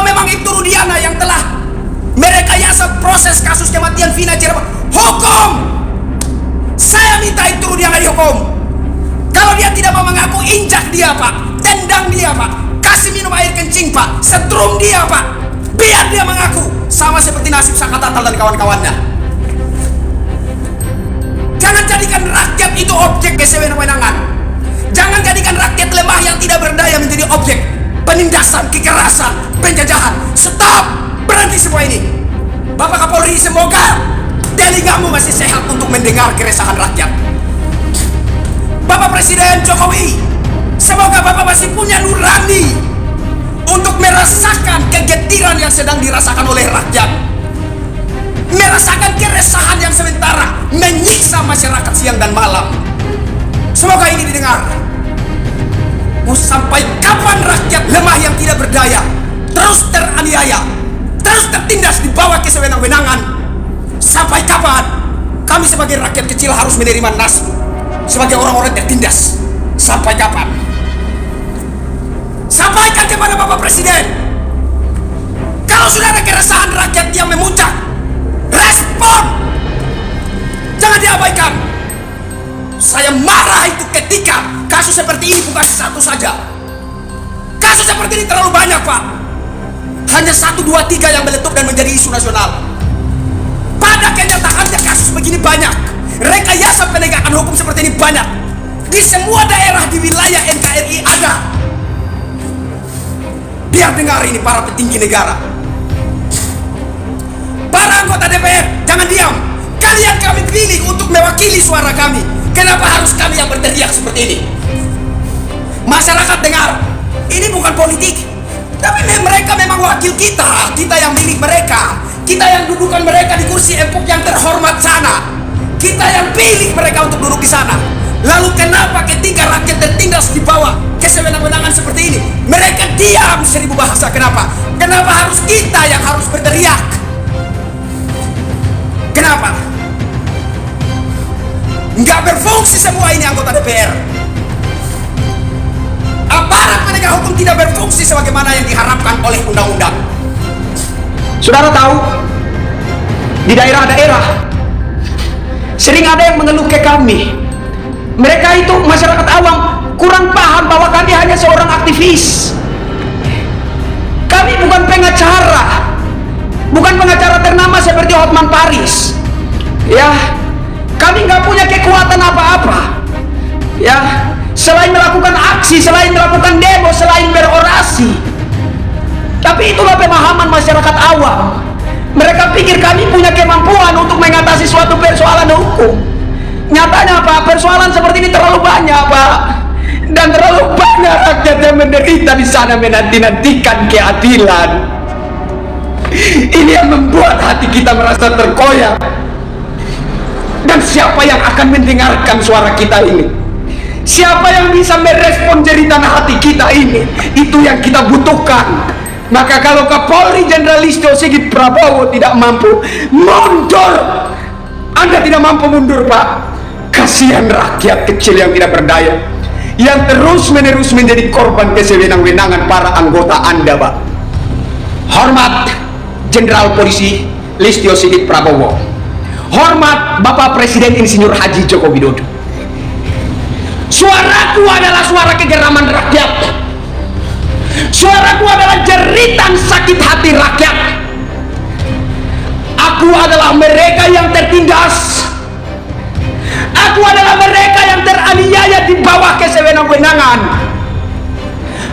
Kalau memang itu Rudiana yang telah merekayasa proses kasus kematian Vina Cirebon, hukum! Saya minta itu Rudiana dihukum. Kalau dia tidak mau mengaku, injak dia Pak, tendang dia Pak, kasih minum air kencing Pak, setrum dia Pak, biar dia mengaku. Sama seperti nasib Saka Tatal dan kawan-kawannya. Jangan jadikan rakyat itu objek kesewenang-wenangan. Jangan jadikan rakyat lemah yang tidak berdaya menjadi objek penindasan, kekerasan, penjajahan. Stop! Berhenti semua ini. Bapak Kapolri, semoga telingamu masih sehat untuk mendengar keresahan rakyat. Bapak Presiden Jokowi, semoga Bapak masih punya nurani untuk merasakan kegetiran yang sedang dirasakan oleh rakyat, merasakan keresahan yang sementara menyiksa masyarakat siang dan malam. Semoga ini didengar. Mau sampai kapan rakyat lemah yang tidak berdaya terus teraniaya, terus tertindas di bawah kesewenang-wenangan? Sampai kapan kami sebagai rakyat kecil harus menerima nasib sebagai orang-orang tertindas? Sampai kapan? Sampaikan kepada Bapak Presiden, kalau sudah ada keresahan rakyat yang memuncak, respon, jangan diabaikan. Saya marah itu ketika kasus seperti ini bukan satu saja. Kasus seperti ini terlalu banyak Pak. Hanya 1, 2, 3 yang meletup dan menjadi isu nasional. Pada kenyataannya kasus begini banyak, rekayasa penegakan hukum seperti ini banyak. Di semua daerah di wilayah NKRI ada. Biar dengar ini para petinggi negara, para anggota DPR, jangan diam. Kalian kami pilih untuk mewakili suara kami. Kenapa harus kami yang berteriak seperti ini? Masyarakat dengar, ini bukan politik, tapi mereka memang wakil kita. Kita yang milik mereka, kita yang dudukan mereka di kursi empuk yang terhormat sana. Kita yang pilih mereka untuk duduk di sana. Lalu kenapa ketika rakyat tertindas di bawah kesewenang-wenangan seperti ini, mereka diam 1000 bahasa? Kenapa? Kenapa harus kita yang harus berteriak? Kenapa? Nggak berfungsi semua ini anggota DPR. Aparat penegak hukum tidak berfungsi sebagaimana yang diharapkan oleh undang-undang. Saudara tahu, di daerah-daerah sering ada yang mengeluh ke kami. Mereka itu masyarakat awam kurang paham bahwa kami hanya seorang aktivis. Kami bukan pengacara ternama seperti Hotman Paris. Ya, kami nggak punya kekuatan apa-apa. Ya, selain melakukan aksi, selain melakukan demo, selain berorasi. Tapi itulah pemahaman masyarakat awam. Mereka pikir kami punya kemampuan untuk mengatasi suatu persoalan hukum. Nyatanya Pak, persoalan seperti ini terlalu banyak Pak, dan terlalu banyak rakyat yang menderita di sana menanti-nantikan keadilan. Ini yang membuat hati kita merasa terkoyak. Dan siapa yang akan mendengarkan suara kita ini? Siapa yang bisa merespon jeritan hati kita ini? Itu yang kita butuhkan. Maka kalau Kapolri Jenderal Listio Sigit Prabowo tidak mampu mundur, Anda tidak mampu mundur Pak. Kasihan rakyat kecil yang tidak berdaya, yang terus-menerus menjadi korban kesewenang-wenangan para anggota Anda Pak. Hormat Jenderal Polisi Listio Sigit Prabowo, hormat Bapak Presiden Insinyur Haji Joko Widodo. Suaraku adalah suara kegeraman rakyat. Suaraku adalah jeritan sakit hati rakyat. Aku adalah mereka yang tertindas. Aku adalah mereka yang teraniaya di bawah kesewenang-wenangan.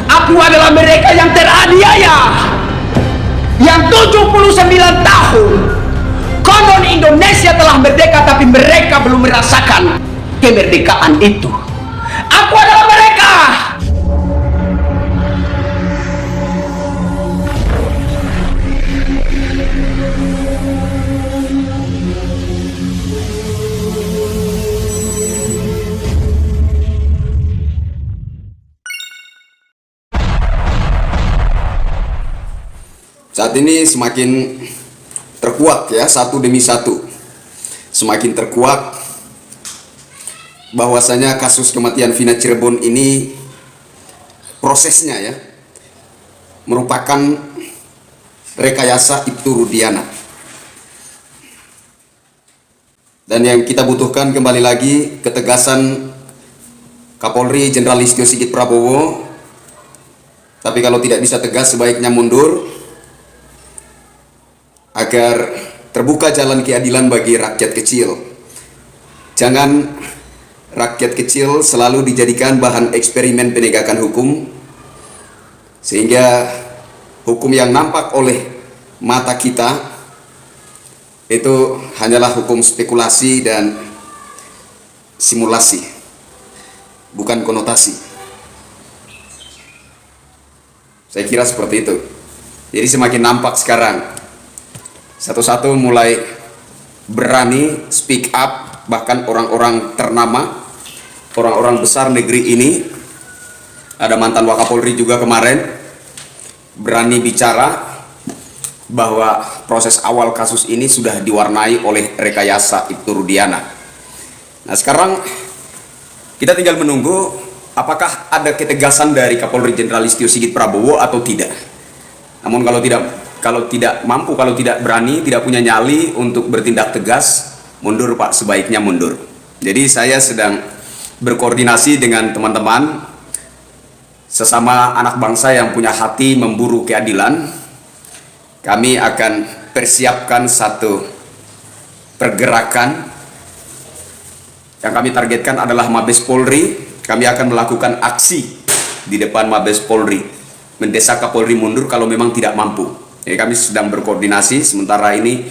Aku adalah mereka yang teraniaya, yang 79 tahun konon Indonesia telah merdeka, tapi mereka belum merasakan kemerdekaan itu. Aku adalah mereka. Saat ini semakin terkuak ya, satu demi satu semakin terkuak bahwasanya kasus kematian Vina Cirebon ini prosesnya ya merupakan rekayasa Ibtu Rudiana. Dan yang kita butuhkan kembali lagi ketegasan Kapolri Jenderal Listio Sigit Prabowo. Tapi kalau tidak bisa tegas, sebaiknya mundur agar terbuka jalan keadilan bagi rakyat kecil. Jangan rakyat kecil selalu dijadikan bahan eksperimen penegakan hukum, sehingga hukum yang nampak oleh mata kita itu hanyalah hukum spekulasi dan simulasi, bukan konotasi. Saya kira seperti itu. Jadi semakin nampak sekarang, satu-satu mulai berani speak up, bahkan orang-orang ternama, orang-orang besar negeri ini. Ada mantan Wakapolri juga kemarin berani bicara bahwa proses awal kasus ini sudah diwarnai oleh rekayasa Ibtu Rudiana. Nah, sekarang kita tinggal menunggu apakah ada ketegasan dari Kapolri Jenderal Listio Sigit Prabowo atau tidak. Namun kalau tidak mampu, kalau tidak berani, tidak punya nyali untuk bertindak tegas, mundur Pak, sebaiknya mundur. Jadi saya sedang berkoordinasi dengan teman-teman sesama anak bangsa yang punya hati memburu keadilan. Kami akan persiapkan satu pergerakan yang kami targetkan adalah Mabes Polri. Kami akan melakukan aksi di depan Mabes Polri, mendesak Kapolri mundur kalau memang tidak mampu. Jadi kami sedang berkoordinasi, sementara ini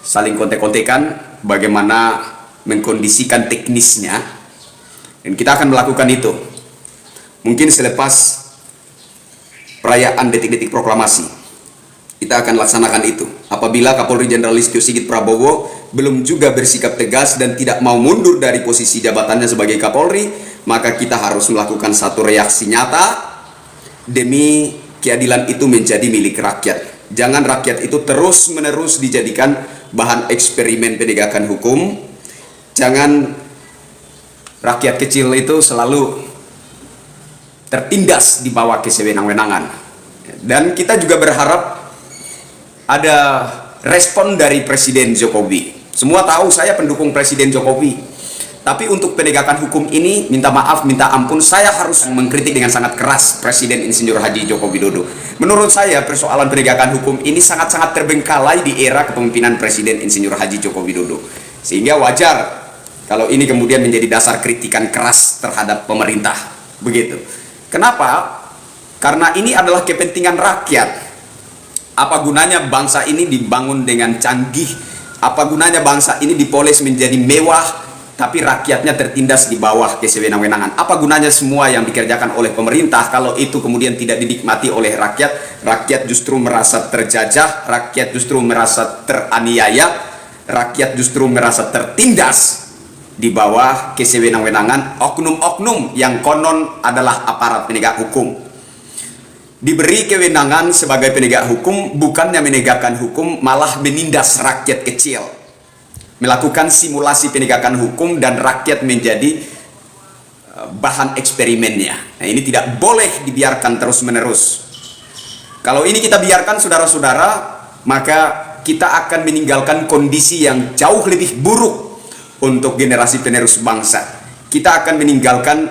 saling kontek-kontekan bagaimana mengkondisikan teknisnya, dan kita akan melakukan itu mungkin selepas perayaan detik-detik proklamasi. Kita akan laksanakan itu. Apabila Kapolri Jenderal Listio Sigit Prabowo belum juga bersikap tegas dan tidak mau mundur dari posisi jabatannya sebagai Kapolri, maka kita harus melakukan satu reaksi nyata demi keadilan itu menjadi milik rakyat. Jangan rakyat itu terus-menerus dijadikan bahan eksperimen penegakan hukum. Jangan rakyat kecil itu selalu tertindas di bawah kesewenang-wenangan. Dan kita juga berharap ada respon dari Presiden Jokowi. Semua tahu saya pendukung Presiden Jokowi. Tapi untuk penegakan hukum ini, minta maaf, minta ampun, saya harus mengkritik dengan sangat keras Presiden Insinyur Haji Joko Widodo. Menurut saya persoalan penegakan hukum ini sangat-sangat terbengkalai di era kepemimpinan Presiden Insinyur Haji Joko Widodo. Sehingga wajar kalau ini kemudian menjadi dasar kritikan keras terhadap pemerintah. Begitu. Kenapa? Karena ini adalah kepentingan rakyat. Apa gunanya bangsa ini dibangun dengan canggih? Apa gunanya bangsa ini dipoles menjadi mewah, tapi rakyatnya tertindas di bawah kesewenang-wenangan? Apa gunanya semua yang dikerjakan oleh pemerintah kalau itu kemudian tidak dinikmati oleh rakyat? Rakyat justru merasa terjajah, rakyat justru merasa teraniaya, rakyat justru merasa tertindas di bawah kesewenang-wenangan oknum-oknum yang konon adalah aparat penegak hukum. Diberi kewenangan sebagai penegak hukum, bukannya menegakkan hukum, malah menindas rakyat kecil, melakukan simulasi penegakan hukum, dan rakyat menjadi bahan eksperimennya. Nah, ini tidak boleh dibiarkan terus-menerus. Kalau ini kita biarkan, saudara-saudara, maka kita akan meninggalkan kondisi yang jauh lebih buruk untuk generasi penerus bangsa. Kita akan meninggalkan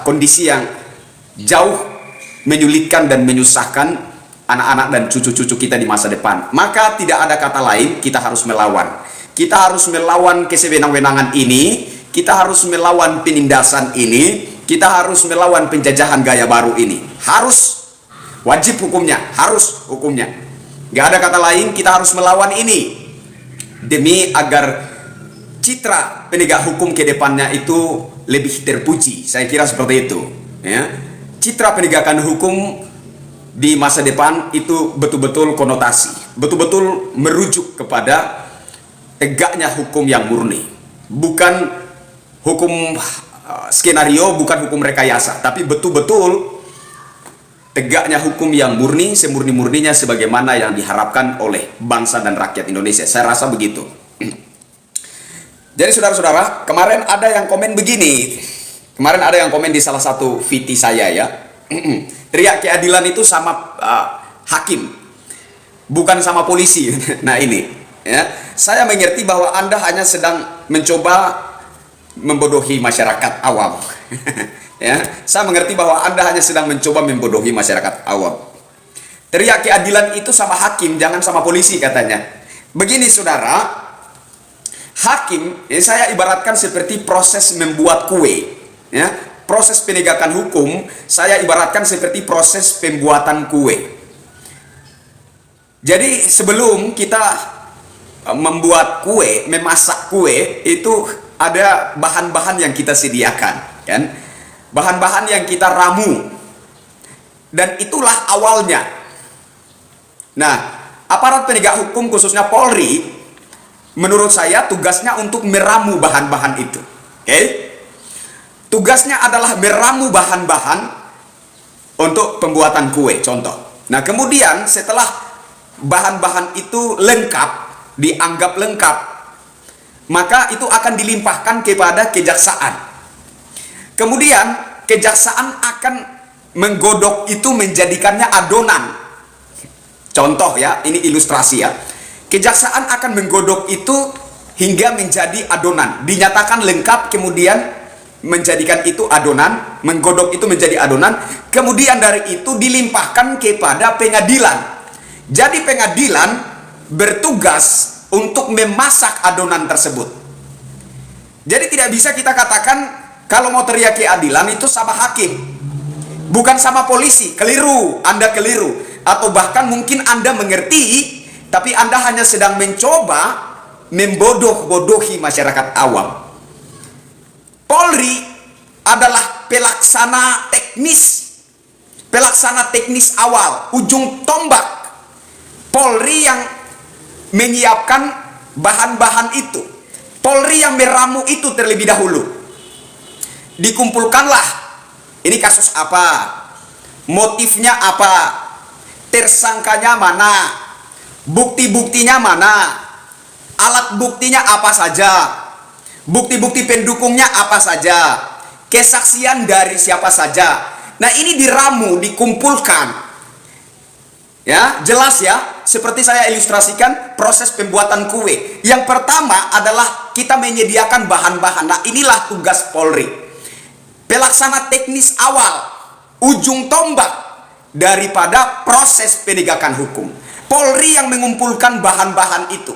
kondisi yang jauh menyulitkan dan menyusahkan anak-anak dan cucu-cucu kita di masa depan. Maka tidak ada kata lain, kita harus melawan. Kita harus melawan kesewenang-wenangan ini, kita harus melawan penindasan ini, kita harus melawan penjajahan gaya baru ini. Harus, wajib hukumnya, harus hukumnya. Gak ada kata lain, kita harus melawan ini demi agar citra penegak hukum ke depannya itu lebih terpuji. Saya kira seperti itu, ya. Citra penegakan hukum di masa depan itu betul-betul konotasi, betul-betul merujuk kepada tegaknya hukum yang murni, bukan hukum skenario, bukan hukum rekayasa, tapi betul-betul tegaknya hukum yang murni, semurni-murninya sebagaimana yang diharapkan oleh bangsa dan rakyat Indonesia. Saya rasa begitu. Jadi saudara-saudara, kemarin ada yang komen begini. Kemarin ada yang komen di salah satu VT saya, ya. Teriak keadilan itu sama hakim. bukan sama polisi. Nah ini, ya, saya mengerti bahwa Anda hanya sedang mencoba membodohi masyarakat awam. Ya, saya mengerti bahwa Anda hanya sedang mencoba membodohi masyarakat awam. Teriak keadilan itu sama hakim, jangan sama polisi katanya. Begini saudara, hakim, ya, saya ibaratkan seperti proses membuat kue. Ya, proses penegakan hukum, saya ibaratkan seperti proses pembuatan kue. Jadi sebelum kita membuat kue, memasak kue, itu ada bahan-bahan yang kita sediakan, kan? Bahan-bahan yang kita ramu. Dan itulah awalnya. Nah, aparat penegak hukum khususnya Polri, menurut saya tugasnya untuk meramu bahan-bahan itu. Oke? Tugasnya adalah meramu bahan-bahan untuk pembuatan kue, contoh. Nah, kemudian setelah bahan-bahan itu lengkap, dianggap lengkap, maka itu akan dilimpahkan kepada kejaksaan. Kemudian kejaksaan akan menggodok itu, menjadikannya adonan. Contoh ya, ini ilustrasi ya. Kejaksaan akan menggodok itu hingga menjadi adonan, dinyatakan lengkap, kemudian menjadikan itu adonan, menggodok itu menjadi adonan, kemudian dari itu dilimpahkan kepada pengadilan. Jadi pengadilan bertugas untuk memasak adonan tersebut. Jadi tidak bisa kita katakan kalau mau teriak keadilan itu sama hakim, bukan sama polisi. Keliru, Anda keliru. Atau bahkan mungkin Anda mengerti, tapi Anda hanya sedang mencoba membodoh-bodohi masyarakat awam. Polri adalah pelaksana teknis awal, ujung tombak. Polri yang menyiapkan bahan-bahan itu, Polri yang meramu itu terlebih dahulu. Dikumpulkanlah, ini kasus apa, motifnya apa, tersangkanya mana, bukti-buktinya mana, alat buktinya apa saja, bukti-bukti pendukungnya apa saja, kesaksian dari siapa saja. Nah ini diramu, dikumpulkan. Ya, jelas ya, seperti saya ilustrasikan proses pembuatan kue. Yang pertama adalah kita menyediakan bahan-bahan. Nah, inilah tugas Polri. Pelaksana teknis awal, ujung tombak daripada proses penegakan hukum. Polri yang mengumpulkan bahan-bahan itu.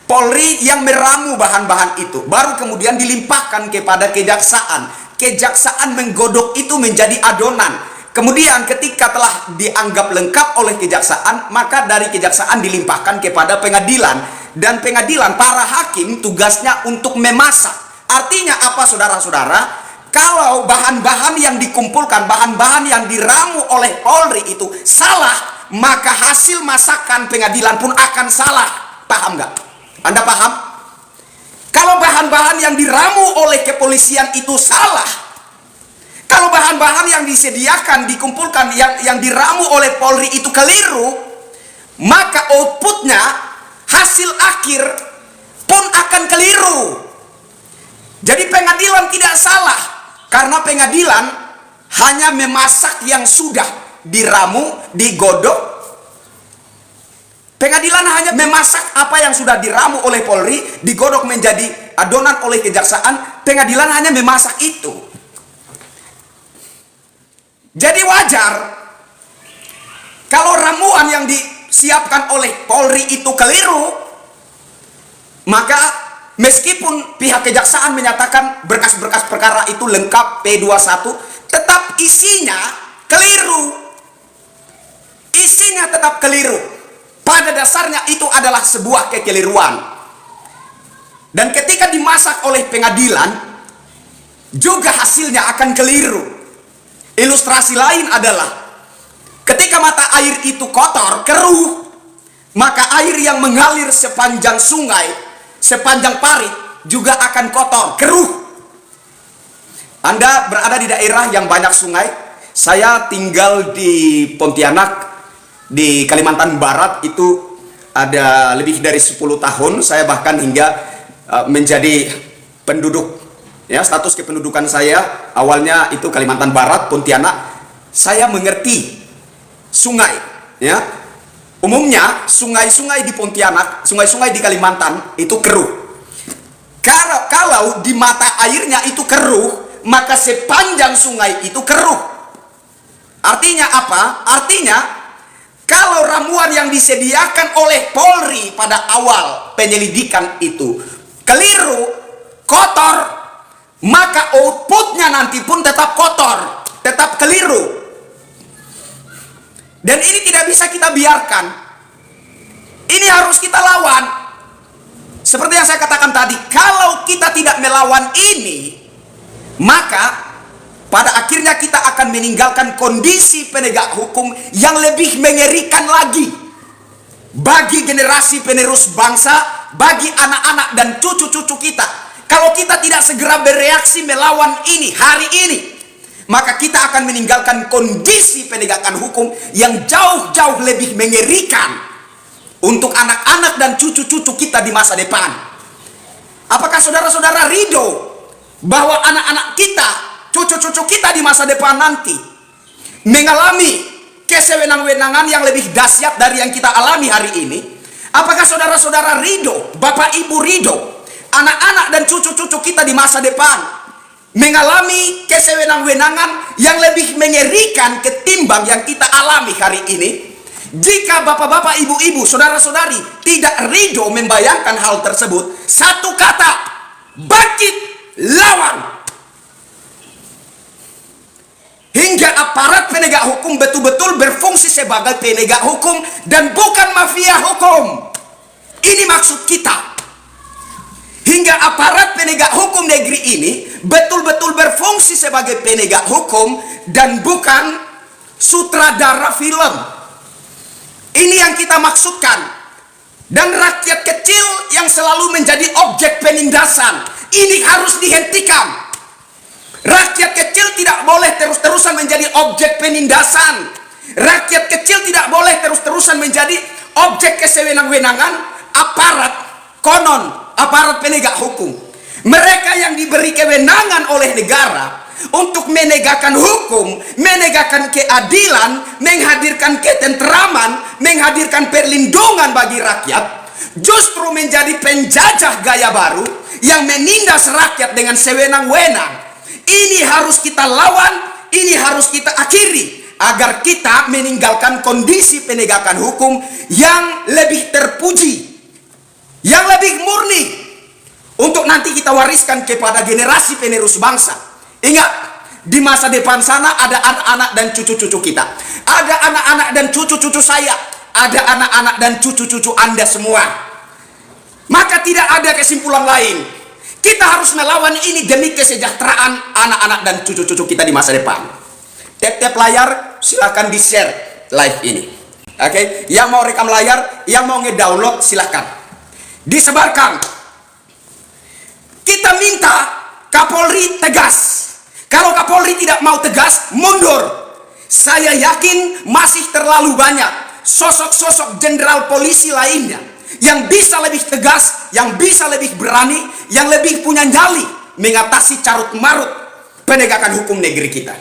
Polri yang meramu bahan-bahan itu. Baru kemudian dilimpahkan kepada kejaksaan. Kejaksaan menggodok itu menjadi adonan. Kemudian ketika telah dianggap lengkap oleh kejaksaan, maka dari kejaksaan dilimpahkan kepada pengadilan. Dan pengadilan, para hakim tugasnya untuk memasak. Artinya apa saudara-saudara? Kalau bahan-bahan yang dikumpulkan, bahan-bahan yang diramu oleh Polri itu salah, maka hasil masakan pengadilan pun akan salah. Paham nggak? Anda paham? Kalau bahan-bahan yang diramu oleh kepolisian itu salah, kalau bahan-bahan yang disediakan, dikumpulkan, yang diramu oleh Polri itu keliru, maka outputnya, hasil akhir pun akan keliru. Jadi pengadilan tidak salah, karena pengadilan hanya memasak yang sudah diramu, digodok. Pengadilan hanya memasak apa yang sudah diramu oleh Polri, digodok menjadi adonan oleh kejaksaan. Pengadilan hanya memasak itu. Jadi wajar kalau ramuan yang disiapkan oleh Polri itu keliru, maka meskipun pihak kejaksaan menyatakan berkas-berkas perkara itu lengkap P21, tetap isinya keliru. Isinya tetap keliru. Pada dasarnya itu adalah sebuah kekeliruan. Dan ketika dimasak oleh pengadilan, juga hasilnya akan keliru. Ilustrasi lain adalah ketika mata air itu kotor, keruh, maka air yang mengalir sepanjang sungai, sepanjang parit juga akan kotor, keruh. Anda berada di daerah yang banyak sungai. Saya tinggal di Pontianak, di Kalimantan Barat, itu ada lebih dari 10 tahun. Saya bahkan hingga menjadi penduduk. Ya, status kependudukan saya awalnya itu Kalimantan Barat, Pontianak. Saya mengerti sungai, ya. Umumnya sungai-sungai di Pontianak, sungai-sungai di Kalimantan itu keruh. Kalau di mata airnya itu keruh, maka sepanjang sungai itu keruh. Artinya apa? Artinya kalau ramuan yang disediakan oleh Polri pada awal penyelidikan itu keliru, kotor, maka outputnya nanti pun tetap kotor, tetap keliru. Dan ini tidak bisa kita biarkan. Ini harus kita lawan. Seperti yang saya katakan tadi, kalau kita tidak melawan ini, maka pada akhirnya kita akan meninggalkan kondisi penegak hukum yang lebih mengerikan lagi bagi generasi penerus bangsa, bagi anak-anak dan cucu-cucu kita. Kalau kita tidak segera bereaksi melawan ini hari ini, maka kita akan meninggalkan kondisi penegakan hukum yang jauh-jauh lebih mengerikan untuk anak-anak dan cucu-cucu kita di masa depan. Apakah saudara-saudara ridho bahwa anak-anak kita, cucu-cucu kita di masa depan nanti mengalami kesewenang-wenangan yang lebih dahsyat dari yang kita alami hari ini? Apakah saudara-saudara ridho, Bapak Ibu ridho, anak-anak dan cucu-cucu kita di masa depan mengalami kesewenang-wenangan yang lebih mengerikan ketimbang yang kita alami hari ini? Jika bapak-bapak, ibu-ibu, saudara-saudari tidak ridho membayangkan hal tersebut, satu kata, bangkit, lawan. Hingga aparat penegak hukum betul-betul berfungsi sebagai penegak hukum dan bukan mafia hukum. Ini maksud kita. Hingga aparat penegak hukum negeri ini betul-betul berfungsi sebagai penegak hukum dan bukan sutradara film. Ini yang kita maksudkan. Dan rakyat kecil yang selalu menjadi objek penindasan, ini harus dihentikan. Rakyat kecil tidak boleh terus-terusan menjadi objek penindasan. Rakyat kecil tidak boleh terus-terusan menjadi objek kesewenang-wenangan aparat konon, aparat penegak hukum. Mereka yang diberi kewenangan oleh negara untuk menegakkan hukum, menegakkan keadilan, menghadirkan ketentraman, menghadirkan perlindungan bagi rakyat, justru menjadi penjajah gaya baru yang menindas rakyat dengan sewenang-wenang. Ini harus kita lawan, ini harus kita akhiri agar kita meninggalkan kondisi penegakan hukum yang lebih terpuji, yang lebih murni, untuk nanti kita wariskan kepada generasi penerus bangsa. Ingat, di masa depan sana ada anak-anak dan cucu-cucu kita, ada anak-anak dan cucu-cucu saya, ada anak-anak dan cucu-cucu Anda semua. Maka tidak ada kesimpulan lain. Kita harus melawan ini demi kesejahteraan anak-anak dan cucu-cucu kita di masa depan. Tap-tap layar, silakan di-share live ini. Oke, yang mau rekam layar, yang mau nge-download silakan. Disebarkan. Kita minta Kapolri tegas. Kalau Kapolri tidak mau tegas, mundur. Saya yakin masih terlalu banyak sosok-sosok jenderal polisi lainnya yang bisa lebih tegas, yang bisa lebih berani, yang lebih punya nyali mengatasi carut-marut penegakan hukum negeri kita.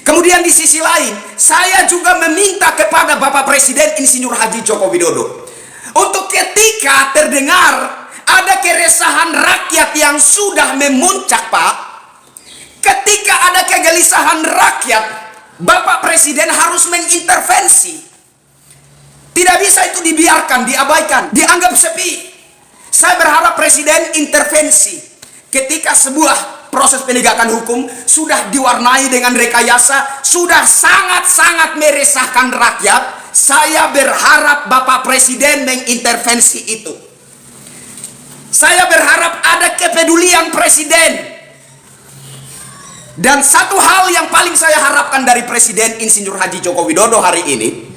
Kemudian di sisi lain, saya juga meminta kepada Bapak Presiden Insinyur Haji Joko Widodo untuk ketika terdengar ada keresahan rakyat yang sudah memuncak, Pak, ketika ada kegelisahan rakyat, Bapak Presiden harus mengintervensi. Tidak bisa itu dibiarkan, diabaikan, dianggap sepi. Saya berharap Presiden intervensi ketika sebuah proses penegakan hukum sudah diwarnai dengan rekayasa, sudah sangat-sangat meresahkan rakyat. Saya berharap Bapak Presiden mengintervensi itu. Saya berharap ada kepedulian Presiden. Dan satu hal yang paling saya harapkan dari Presiden Insinyur Haji Joko Widodo hari ini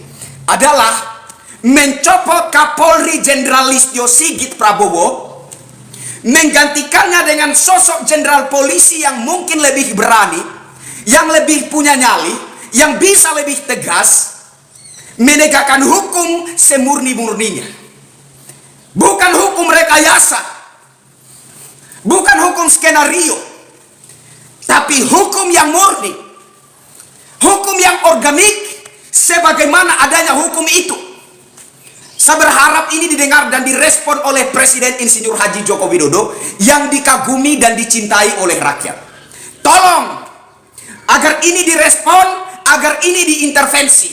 adalah mencopot Kapolri Jenderal Listio Sigit Prabowo, menggantikannya dengan sosok jenderal polisi yang mungkin lebih berani, yang lebih punya nyali, yang bisa lebih tegas menegakkan hukum semurni-murninya. Bukan hukum rekayasa, bukan hukum skenario, tapi hukum yang murni, hukum yang organik sebagaimana adanya hukum itu. Saya berharap ini didengar dan direspon oleh Presiden Insinyur Haji Joko Widodo yang dikagumi dan dicintai oleh rakyat. Tolong agar ini direspon, agar ini diintervensi.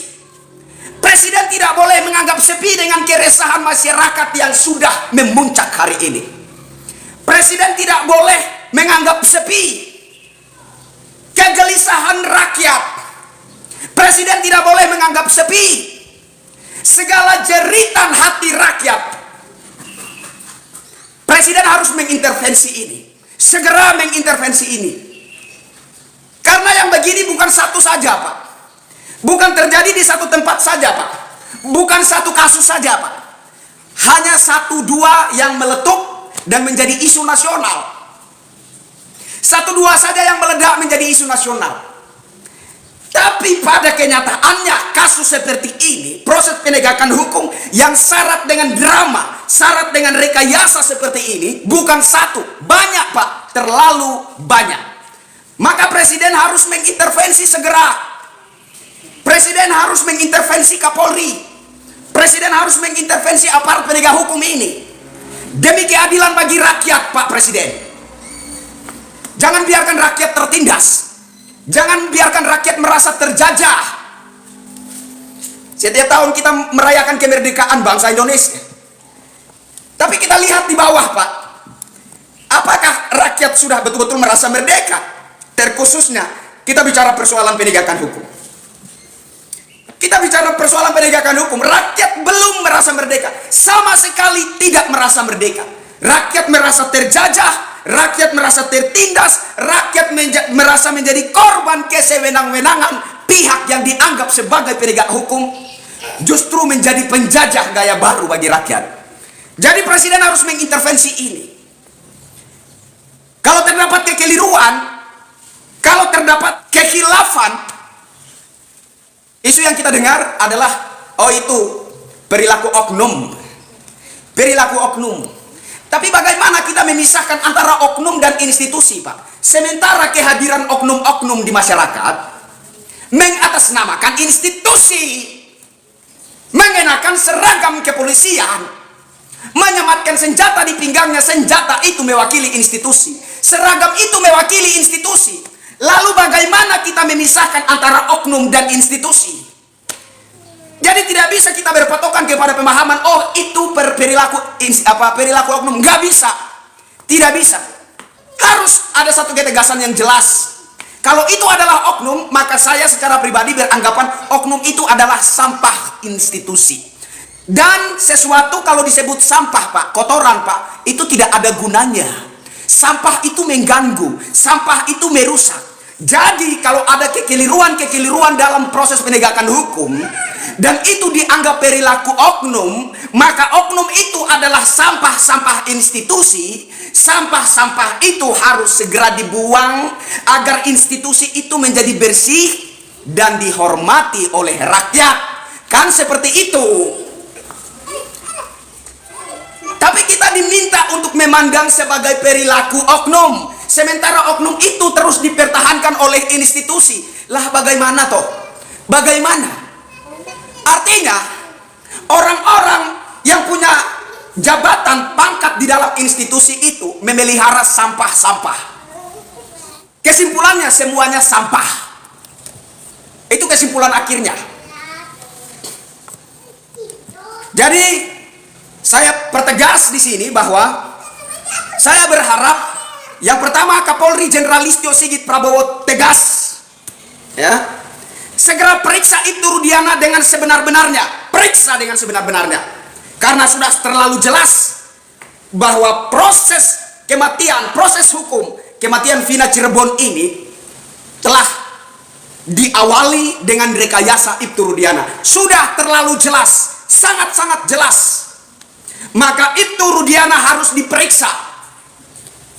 Presiden tidak boleh menganggap sepi dengan keresahan masyarakat yang sudah memuncak hari ini. Presiden tidak boleh menganggap sepi kegelisahan rakyat. Presiden tidak boleh menganggap sepi segala jeritan hati rakyat. Presiden harus mengintervensi ini, segera mengintervensi ini. Karena yang begini bukan satu saja, Pak. Bukan terjadi di satu tempat saja, Pak. Bukan satu kasus saja, Pak. Hanya satu dua yang meletup dan menjadi isu nasional. Satu dua saja yang meledak menjadi isu nasional. Tapi pada kenyataannya kasus seperti ini, proses penegakan hukum yang syarat dengan drama, syarat dengan rekayasa seperti ini, bukan satu, banyak, Pak, terlalu banyak. Maka Presiden harus mengintervensi segera. Presiden harus mengintervensi Kapolri. Presiden harus mengintervensi aparat penegak hukum ini demi keadilan bagi rakyat, Pak Presiden. Jangan biarkan rakyat tertindas. Jangan biarkan rakyat merasa terjajah. Setiap tahun kita merayakan kemerdekaan bangsa Indonesia. Tapi kita lihat di bawah, Pak. Apakah rakyat sudah betul-betul merasa merdeka? Terkhususnya kita bicara persoalan penegakan hukum. Kita bicara persoalan penegakan hukum. Rakyat belum merasa merdeka. Sama sekali tidak merasa merdeka. Rakyat merasa terjajah. Rakyat merasa tertindas, rakyat merasa menjadi korban kesewenang-wenangan pihak yang dianggap sebagai penegak hukum, justru menjadi penjajah gaya baru bagi rakyat. Jadi Presiden harus mengintervensi ini. Kalau terdapat kekeliruan, kalau terdapat kekhilafan, isu yang kita dengar adalah, oh itu perilaku oknum. Perilaku oknum. Tapi bagaimana kita memisahkan antara oknum dan institusi, Pak? Sementara kehadiran oknum-oknum di masyarakat mengatasnamakan institusi, mengenakan seragam kepolisian, menyematkan senjata di pinggangnya, senjata itu mewakili institusi, seragam itu mewakili institusi. Lalu bagaimana kita memisahkan antara oknum dan institusi? Jadi tidak bisa kita berpatokan kepada pemahaman, oh itu perilaku oknum. Nggak bisa. Tidak bisa. Harus ada satu ketegasan yang jelas. Kalau itu adalah oknum, maka saya secara pribadi beranggapan oknum itu adalah sampah institusi. Dan sesuatu kalau disebut sampah, Pak, kotoran, Pak, itu tidak ada gunanya. Sampah itu mengganggu, sampah itu merusak. Jadi kalau ada kekeliruan dalam proses penegakan hukum dan itu dianggap perilaku oknum, maka oknum itu adalah sampah-sampah institusi. Sampah-sampah itu harus segera dibuang agar institusi itu menjadi bersih dan dihormati oleh rakyat. Kan seperti itu. Tapi kita diminta untuk memandang sebagai perilaku oknum, sementara oknum itu terus dipertahankan oleh institusi. Lah bagaimana toh? Bagaimana? Artinya orang-orang yang punya jabatan pangkat di dalam institusi itu memelihara sampah-sampah. Kesimpulannya semuanya sampah. Itu kesimpulan akhirnya. Jadi saya pertegas di sini bahwa saya berharap yang pertama Kapolri Jenderal Listio Sigit Prabowo tegas, ya, segera periksa Ibtu Rudiana dengan sebenar-benarnya, periksa dengan sebenar-benarnya, karena sudah terlalu jelas bahwa proses kematian, proses hukum kematian Vina Cirebon ini telah diawali dengan rekayasa Ibtu Rudiana. Sudah terlalu jelas, sangat-sangat jelas. Maka Ibtu Rudiana harus diperiksa.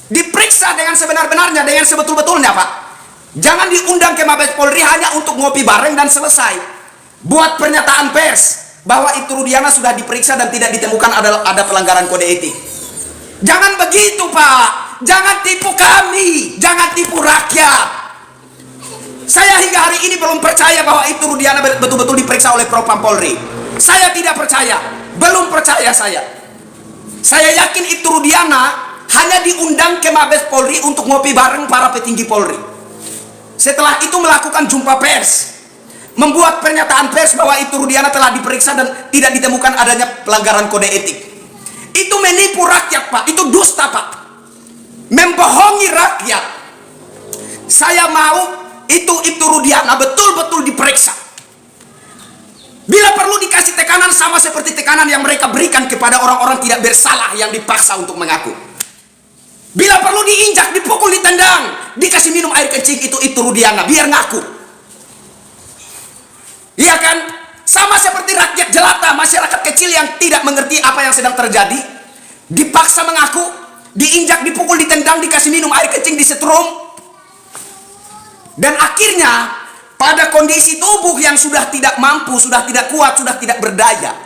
Diperiksa dengan sebenar-benarnya, dengan sebetul-betulnya, Pak. Jangan diundang ke Mabes Polri hanya untuk ngopi bareng dan selesai. Buat pernyataan pers bahwa Ibtu Rudiana sudah diperiksa dan tidak ditemukan ada pelanggaran kode etik. Jangan begitu, Pak. Jangan tipu kami, jangan tipu rakyat. Saya hingga hari ini belum percaya bahwa itu Rudiana betul-betul diperiksa oleh Propam Polri. Saya tidak percaya, belum percaya saya. Saya yakin itu Rudiana hanya diundang ke Mabes Polri untuk ngopi bareng para petinggi Polri. Setelah itu melakukan jumpa pers, membuat pernyataan pers bahwa itu Rudiana telah diperiksa dan tidak ditemukan adanya pelanggaran kode etik. Itu menipu rakyat, Pak. Itu dusta, Pak. Membohongi rakyat. Saya mau itu Rudiana betul-betul diperiksa. Bila perlu dikasih tekanan sama seperti tekanan yang mereka berikan kepada orang-orang tidak bersalah yang dipaksa untuk mengaku. Bila perlu diinjak, dipukul, ditendang, dikasih minum air kencing, itu Rudiana, biar ngaku. Iya kan? Sama seperti rakyat jelata, masyarakat kecil yang tidak mengerti apa yang sedang terjadi, dipaksa mengaku, diinjak, dipukul, ditendang, dikasih minum air kencing, disetrum. Dan akhirnya pada kondisi tubuh yang sudah tidak mampu, sudah tidak kuat, sudah tidak berdaya,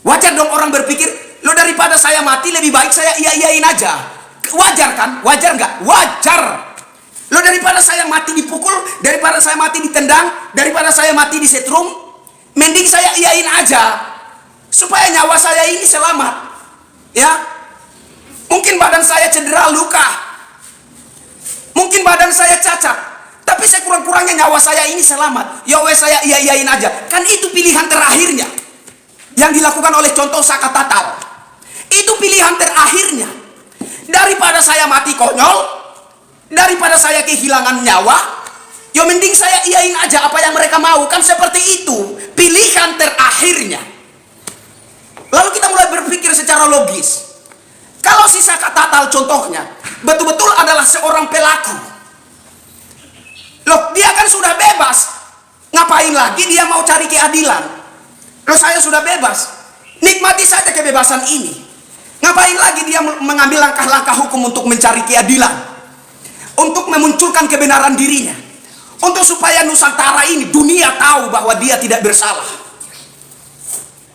wajar dong orang berpikir, lo daripada saya mati lebih baik saya iya-iyain aja. Wajar kan? Wajar nggak? Wajar. Lo daripada saya mati dipukul, daripada saya mati ditendang, daripada saya mati disetrum, mending saya iyain aja supaya nyawa saya ini selamat. Ya, mungkin badan saya cedera, luka, mungkin badan saya cacat, tapi sekurang-kurangnya nyawa saya ini selamat. Ya wes, saya iya-iyain aja. Kan itu pilihan terakhirnya yang dilakukan oleh contoh Saka Tatal. Itu pilihan terakhirnya. Daripada saya mati konyol, daripada saya kehilangan nyawa, ya mending saya iyain aja apa yang mereka mau. Kan seperti itu pilihan terakhirnya. Lalu kita mulai berpikir secara logis. Kalau si Saka Tatal contohnya betul-betul adalah seorang pelaku, loh, dia kan sudah bebas. Ngapain lagi dia mau cari keadilan? Loh, saya sudah bebas, nikmati saja kebebasan ini. Ngapain lagi dia mengambil langkah-langkah hukum untuk mencari keadilan, untuk memunculkan kebenaran dirinya, untuk supaya Nusantara ini, dunia tahu bahwa dia tidak bersalah?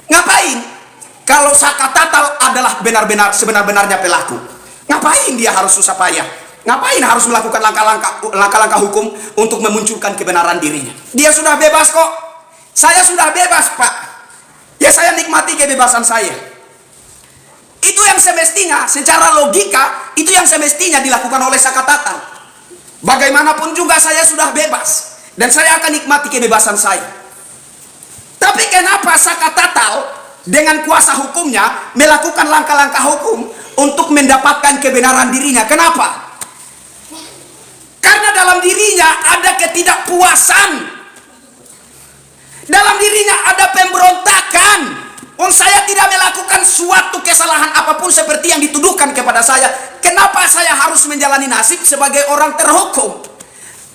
Ngapain? Kalau Saka Tatal adalah benar-benar sebenar-benarnya pelaku, ngapain dia harus susah payah? Ngapain harus melakukan langkah-langkah hukum untuk memunculkan kebenaran dirinya? Dia sudah bebas kok. Saya sudah bebas, Pak. Ya, saya nikmati kebebasan saya. Itu yang semestinya, secara logika, itu yang semestinya dilakukan oleh Saka Tatal. Bagaimanapun juga saya sudah bebas, dan saya akan nikmati kebebasan saya. Tapi kenapa Saka Tatal dengan kuasa hukumnya melakukan langkah-langkah hukum untuk mendapatkan kebenaran dirinya? Kenapa? Karena dalam dirinya ada ketidakpuasan, dalam dirinya ada pemberontakan. Saya tidak melakukan suatu kesalahan apapun seperti yang dituduhkan kepada saya. Kenapa saya harus menjalani nasib sebagai orang terhukum?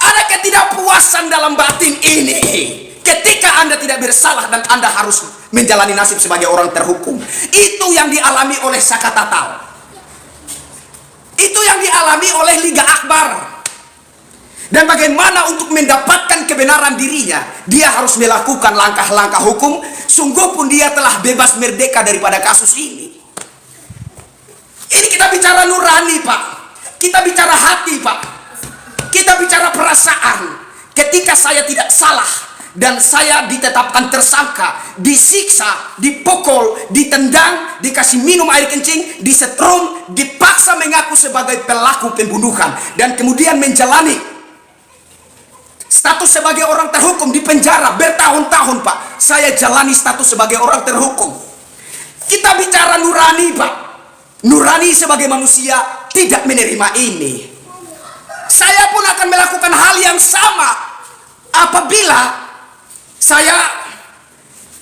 Ada ketidakpuasan dalam batin ini ketika Anda tidak bersalah dan Anda harus menjalani nasib sebagai orang terhukum. Itu yang dialami oleh Saka Tatal. Itu yang dialami oleh Liga Akbar. Dan bagaimana untuk mendapatkan kebenaran dirinya, dia harus melakukan langkah-langkah hukum. Sungguh pun dia telah bebas merdeka daripada kasus ini. Ini kita bicara nurani, Pak. Kita bicara hati, Pak. Kita bicara perasaan. Ketika saya tidak salah dan saya ditetapkan tersangka, disiksa, dipukul, ditendang, dikasih minum air kencing, disetrum, dipaksa mengaku sebagai pelaku pembunuhan, dan kemudian menjalani status sebagai orang terhukum di penjara bertahun-tahun, Pak. Saya jalani status sebagai orang terhukum. Kita bicara nurani, Pak. Nurani sebagai manusia tidak menerima ini. Saya pun akan melakukan hal yang sama apabila saya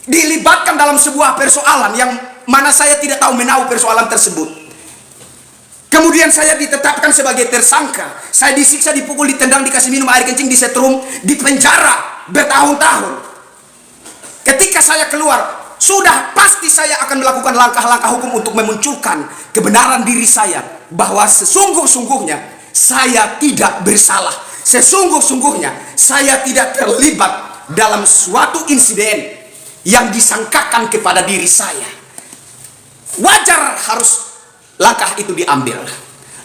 dilibatkan dalam sebuah persoalan yang mana saya tidak tahu menahu persoalan tersebut. Kemudian saya ditetapkan sebagai tersangka. Saya disiksa, dipukul, ditendang, dikasih minum air kencing, disetrum, dipenjara bertahun-tahun. Ketika saya keluar, sudah pasti saya akan melakukan langkah-langkah hukum untuk memunculkan kebenaran diri saya, bahwa sesungguh-sungguhnya saya tidak bersalah. Sesungguh-sungguhnya saya tidak terlibat dalam suatu insiden yang disangkakan kepada diri saya. Wajar harus langkah itu diambil.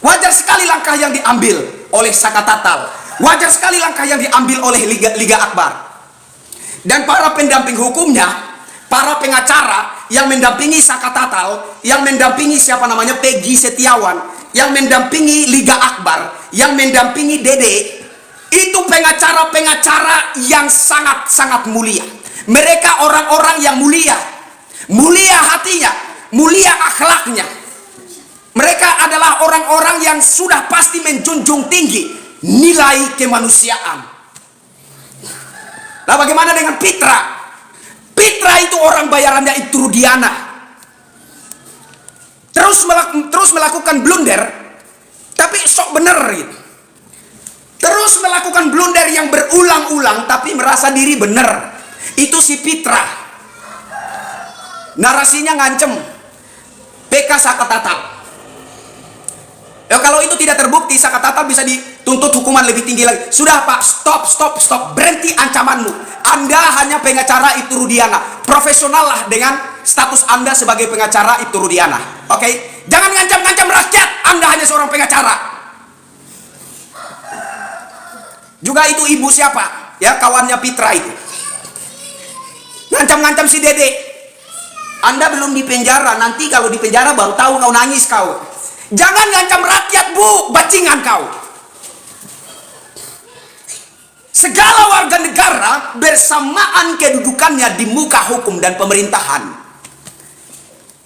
Wajar sekali langkah yang diambil oleh Saka Tatal. Wajar sekali langkah yang diambil oleh Liga Akbar. Dan para pendamping hukumnya, para pengacara yang mendampingi Saka Tatal, yang mendampingi siapa namanya Peggy Setiawan, yang mendampingi Liga Akbar, yang mendampingi Dede, itu pengacara-pengacara yang sangat-sangat mulia. Mereka orang-orang yang mulia, mulia hatinya, mulia akhlaknya. Mereka adalah orang-orang yang sudah pasti menjunjung tinggi nilai kemanusiaan. Nah, bagaimana dengan Pitra? Pitra itu orang bayarannya itu Rudiana. Terus melakukan blunder, tapi sok bener gitu. Terus melakukan blunder yang berulang-ulang, tapi merasa diri bener. Itu si Pitra. Narasinya ngancem PK Saka Tatal. Ya, kalau itu tidak terbukti, Saka Tatal bisa dituntut hukuman lebih tinggi lagi. Sudah Pak, stop, berhenti ancamanmu. Anda hanya pengacara Ibtu Rudiana. Profesional lah dengan status Anda sebagai pengacara Ibtu Rudiana. Oke? Jangan ngancam-ngancam rakyat. Anda hanya seorang pengacara. Juga itu ibu siapa? Ya, kawannya Pitra itu. Ngancam-ngancam si Dede. Anda belum di penjara, nanti kalau di penjara baru tahu kau nangis kau. Jangan ngancam rakyat, Bu, bajingan kau. Segala warga negara bersamaan kedudukannya di muka hukum dan pemerintahan.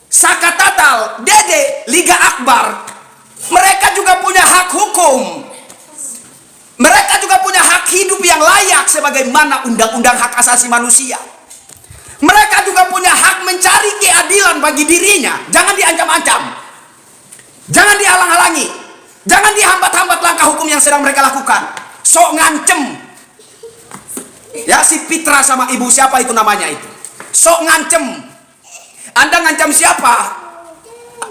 Saka Tatal, Dede, Liga Akbar, mereka juga punya hak hukum. Mereka juga punya hak hidup yang layak sebagaimana undang-undang hak asasi manusia. Mereka juga punya hak mencari keadilan bagi dirinya. Jangan diancam-ancam. Jangan dihalang-halangi. Jangan dihambat-hambat langkah hukum yang sedang mereka lakukan. Sok ngancem. Ya, si Pitra sama ibu siapa itu namanya itu. Sok ngancem. Anda ngancam siapa?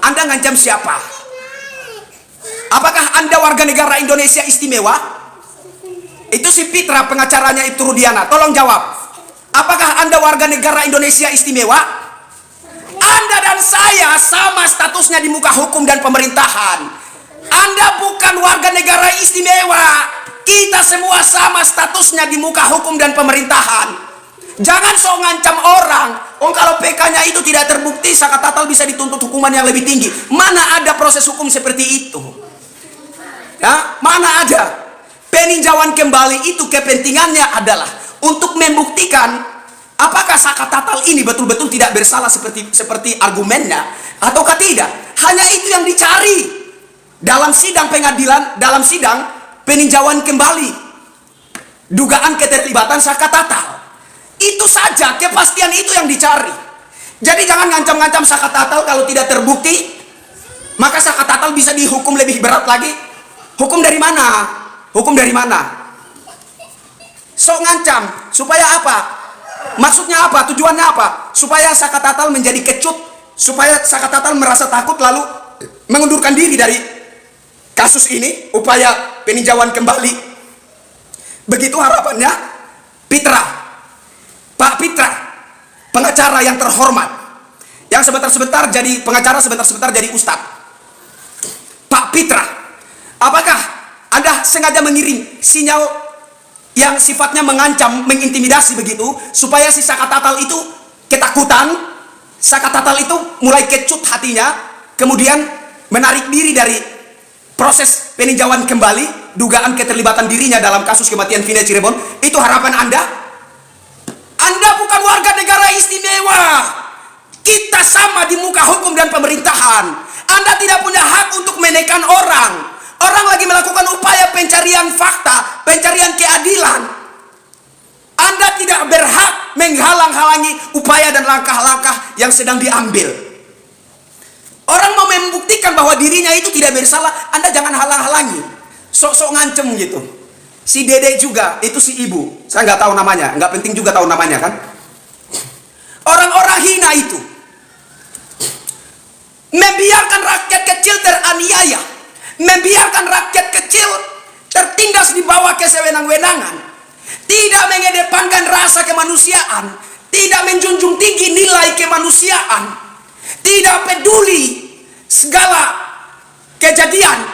Anda ngancam siapa? Apakah Anda warga negara Indonesia istimewa? Itu si Pitra pengacaranya Ibtu Rudiana. Tolong jawab. Apakah Anda warga negara Indonesia istimewa? Anda dan saya sama statusnya di muka hukum dan pemerintahan. Anda bukan warga negara istimewa. Kita semua sama statusnya di muka hukum dan pemerintahan. Jangan sok ngancam orang. Oh, kalau PK-nya itu tidak terbukti, Saka Tatal bisa dituntut hukuman yang lebih tinggi. Mana ada proses hukum seperti itu? Ya, mana ada? Peninjauan kembali itu kepentingannya adalah untuk membuktikan apakah Saka Tatal ini betul-betul tidak bersalah seperti argumennya ataukah tidak. Hanya itu yang dicari dalam sidang pengadilan, dalam sidang peninjauan kembali dugaan keterlibatan Saka Tatal. Itu saja, kepastian itu yang dicari. Jadi jangan ngancam-ngancam Saka Tatal. Kalau tidak terbukti, maka Saka Tatal bisa dihukum lebih berat lagi. Hukum dari mana? Hukum dari mana? Sok ngancam, supaya apa? Maksudnya apa? Tujuannya apa? Supaya Saka Tatal menjadi kecut, supaya Saka Tatal merasa takut lalu mengundurkan diri dari kasus ini, upaya peninjauan kembali. Begitu harapannya Pitra, Pak Pitra, pengacara yang terhormat, yang sebentar-sebentar jadi pengacara, sebentar-sebentar jadi ustadz. Pak Pitra, apakah Anda sengaja mengirim sinyal yang sifatnya mengancam, mengintimidasi begitu, supaya si Saka Tatal itu ketakutan, Saka Tatal itu mulai kecut hatinya, kemudian menarik diri dari proses peninjauan kembali dugaan keterlibatan dirinya dalam kasus kematian Vina Cirebon? Itu harapan Anda? Anda bukan warga negara istimewa. Kita sama di muka hukum dan pemerintahan. Anda tidak punya hak untuk menekan orang. Orang lagi melakukan upaya pencarian fakta, pencarian keadilan. Anda tidak berhak menghalang-halangi upaya dan langkah-langkah yang sedang diambil. Orang mau membuktikan bahwa dirinya itu tidak bersalah, Anda jangan halang-halangi. Sok-sok ngancem gitu. Si Dede juga, itu si ibu. Saya nggak tahu namanya, nggak penting juga tahu namanya kan. Orang-orang hina itu membiarkan rakyat kecil teraniaya, membiarkan rakyat kecil tertindas di bawah kesewenang-wenangan, tidak mengedepankan rasa kemanusiaan, tidak menjunjung tinggi nilai kemanusiaan, tidak peduli segala kejadian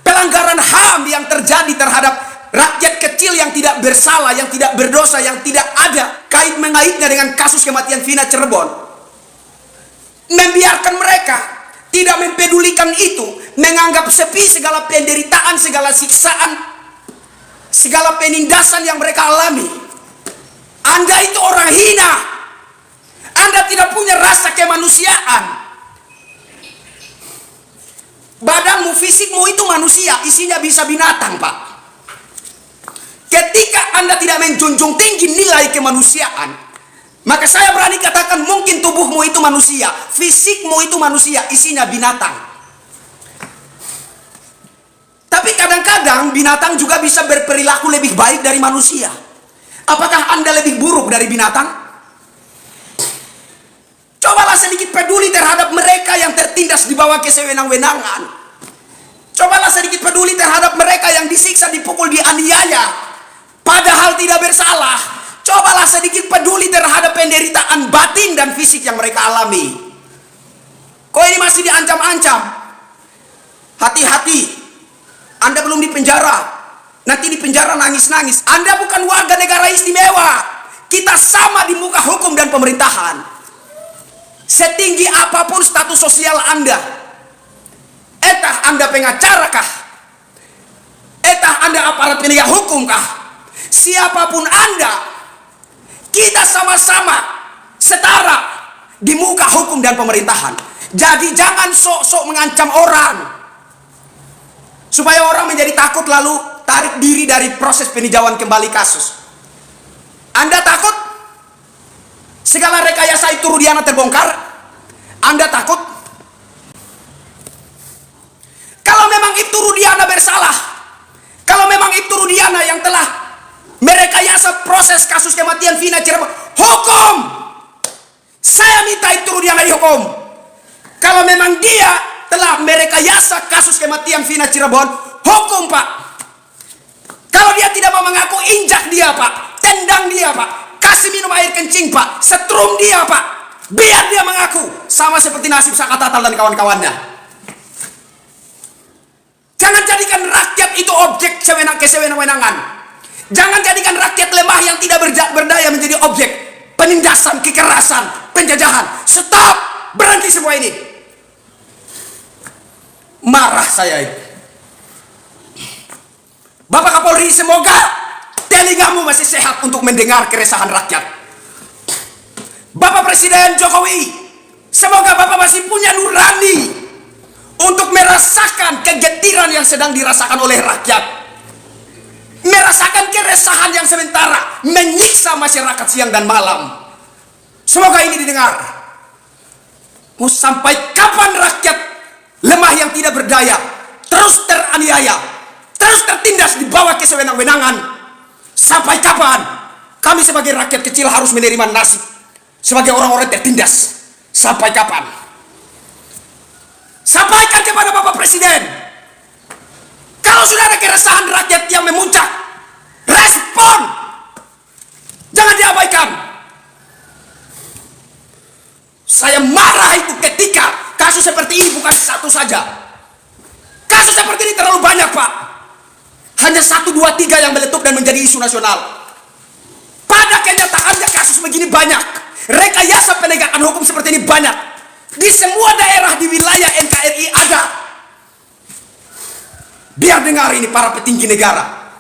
pelanggaran HAM yang terjadi terhadap rakyat kecil yang tidak bersalah, yang tidak berdosa, yang tidak ada kait-mengaitnya dengan kasus kematian Vina Cirebon, membiarkan mereka, tidak mempedulikan itu, menganggap sepi segala penderitaan, segala siksaan, segala penindasan yang mereka alami. Anda itu orang hina. Anda tidak punya rasa kemanusiaan. Badanmu, fisikmu itu manusia, isinya bisa binatang, Pak. Ketika Anda tidak menjunjung tinggi nilai kemanusiaan, maka saya berani katakan mungkin tubuhmu itu manusia, fisikmu itu manusia, isinya binatang. Tapi kadang-kadang binatang juga bisa berperilaku lebih baik dari manusia. Apakah Anda lebih buruk dari binatang? Cobalah sedikit peduli terhadap mereka yang tertindas di bawah kesewenang-wenangan. Cobalah sedikit peduli terhadap mereka yang disiksa, dipukul, dianiaya, padahal tidak bersalah. Cobalah sedikit peduli terhadap penderitaan batin dan fisik yang mereka alami. Kok ini masih diancam-ancam? Hati-hati, Anda belum di penjara, nanti di penjara nangis-nangis. Anda bukan warga negara istimewa. Kita sama di muka hukum dan pemerintahan. Setinggi apapun status sosial Anda, entah Anda pengacara kah, entah Anda aparat penegak hukum kah, siapapun Anda, kita sama-sama setara di muka hukum dan pemerintahan. Jadi jangan sok-sok mengancam orang supaya orang menjadi takut lalu tarik diri dari proses peninjauan kembali kasus. Anda takut segala rekayasa itu Rudiana terbongkar? Anda takut? Kalau memang itu Rudiana bersalah, kalau memang itu Rudiana yang telah merekayasa proses kasus kematian Vina Cirebon, hukum! Saya minta itu Rudiana dihukum. Kalau memang dia telah merekayasa kasus kematian Vina Cirebon, hukum, Pak. Kalau dia tidak mau mengaku, injak dia, Pak. Tendang dia, Pak. Kasih minum air kencing, Pak. Setrum dia, Pak. Biar dia mengaku. Sama seperti nasib Saka Tatal dan kawan-kawannya. Jangan jadikan rakyat itu objek kesewenang-wenangan. Jangan jadikan rakyat lemah yang tidak berdaya menjadi objek penindasan, kekerasan, penjajahan. Stop! Berhenti semua ini. Marah saya itu. Bapak Kapolri, semoga telingamu masih sehat untuk mendengar keresahan rakyat. Bapak Presiden Jokowi, semoga Bapak masih punya nurani untuk merasakan kegetiran yang sedang dirasakan oleh rakyat. Merasakan keresahan yang sementara menyiksa masyarakat siang dan malam. Semoga ini didengar. Mau sampai kapan rakyat lemah yang tidak berdaya terus teraniaya, terus tertindas di bawah kesewenang-wenangan? Sampai kapan kami sebagai rakyat kecil harus menerima nasib sebagai orang-orang tertindas? Sampai kapan? Sampaikan kepada Bapak Presiden. Kalau sudah ada keresahan rakyat yang memuncak, respon. Jangan diabaikan. Saya marah itu ketika kasus seperti ini bukan satu saja. Kasus seperti ini terlalu banyak, Pak. Hanya 1, 2, 3 yang meletup dan menjadi isu nasional. Pada kenyataannya kasus begini banyak. Rekayasa penegakan hukum seperti ini banyak. Di semua daerah di wilayah NKRI ada. Biar dengar ini para petinggi negara.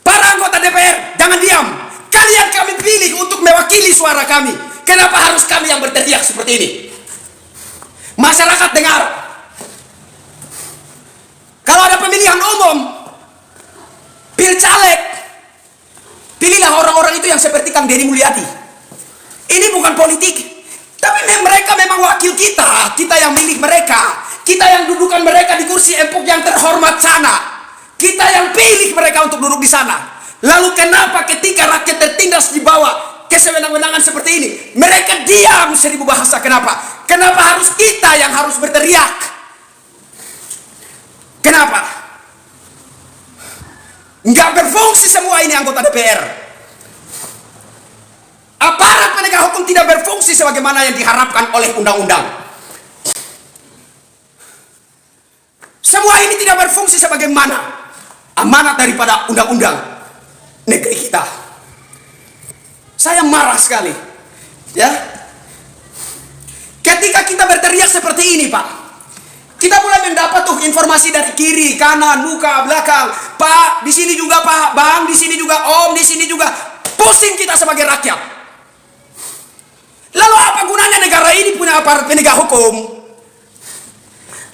Para anggota DPR, jangan diam. Kalian kami pilih untuk mewakili suara kami. Kenapa harus kami yang berteriak seperti ini? Masyarakat dengar. Kalau ada pemilihan umum, pilcaleg, pilihlah orang-orang itu yang seperti Kang Deddy Mulyadi. Ini bukan politik, tapi mereka memang wakil kita. Kita yang milih mereka. Kita yang dudukan mereka di kursi empuk yang terhormat sana. Kita yang pilih mereka untuk duduk di sana. Lalu kenapa ketika rakyat tertindas di bawah kesewenang-wenangan seperti ini, mereka diam 1000 bahasa? Kenapa? Kenapa harus kita yang harus berteriak? Kenapa? Nggak berfungsi semua ini anggota DPR. Aparat penegak hukum tidak berfungsi sebagaimana yang diharapkan oleh undang-undang. Semua ini tidak berfungsi sebagaimana amanat daripada undang-undang negeri kita. Saya marah sekali, ya. Ketika kita berteriak seperti ini, Pak, kita mulai mendapat tuh informasi dari kiri, kanan, muka, belakang. Pak, di sini juga Pak, Bang, di sini juga Om, di sini juga. Pusing kita sebagai rakyat. Lalu apa gunanya negara ini punya aparat penegak hukum?